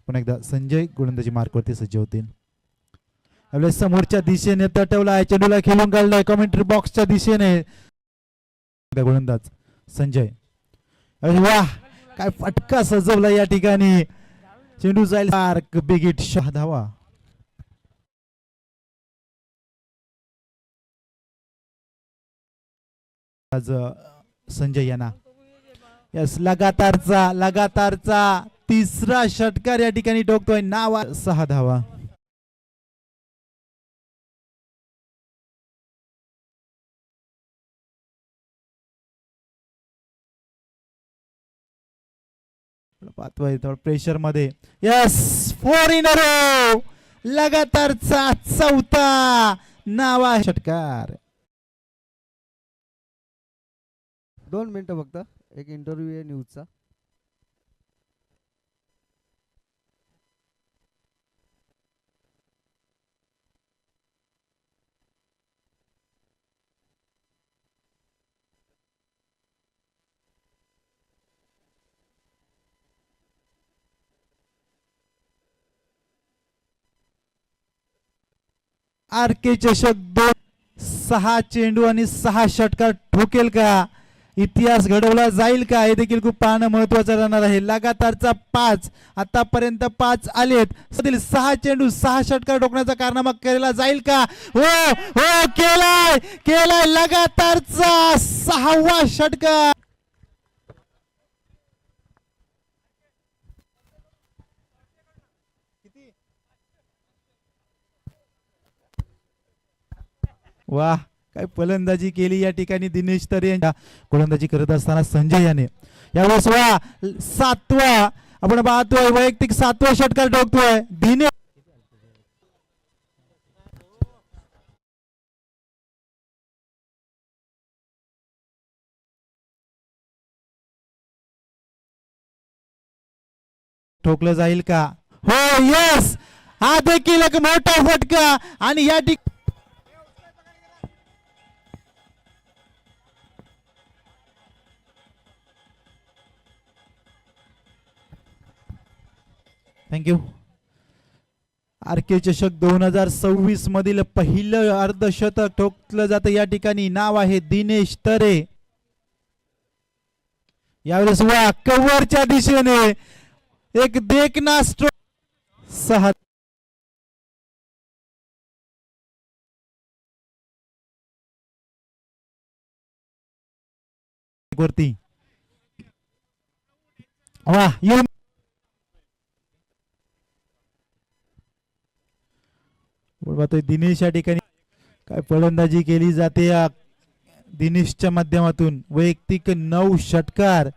पुन्हा एकदा संजय गोलंदाजी मार्कवरती सज्ज होतील. यावेळेस समोरच्या दिशेने तटवलाय, चेंडूला खेळून काढलाय कमेंट्री बॉक्सच्या दिशेने. गोलंदाज संजय, वाह काय फटका सजवला या ठिकाणी. चेंडू जाईल बिग हिट, 6 धावा. आज संजय यांना यस लगातारचा तिसरा षटकार या ठिकाणी ठोकतोय. नाव 6 धावा. पाहतोय प्रेशर मध्ये. यस 4 इन अ रो, लगातारचा 4था नावा षटकार. 2 मिनिटं फक्त, एक इंटरव्ह्यू आहे न्यूजचा. आरके चषक 2, 6 चेंडू आणि 6 षटकार ठोकेल का? इतिहास घडवला जाईल का? हे देखील खूप पाहणं महत्वाचं राहणार आहे. लगातारचा 5, आतापर्यंत 5 आलेत. 6 चेंडू 6 षटकार ठोकण्याचा कारनामा केला जाईल का? हो हो, केलाय लगातारचा 6वा षटकार. वाह काय फलंदाजी केली या ठिकाणी दिनेश तरे यांच्या. गोलंदाजी करत असताना संजय याने यावेळेस 7वा आपण पाहतोय, वैयक्तिक 7वा षटकार ठोकतोय दिनेश. ठोकलं जाईल का? हो यस, हा देखील एक मोठा फटका. आणि या ठिकाणी थँक्यू. आरके चषक 2026 मधील पहिलं अर्धशतक ठोकलं जातं या ठिकाणी. नाव आहे दिनेश तरे. यावेळेस कव्हरच्या दिशेने एक देखना स्ट्रोक. 6 वरती. वाह दिनेश या ठिकाणी काय फलंदाजी केली जाते या दिनेशच्या माध्यमातून. वैयक्तिक 9 षटकार.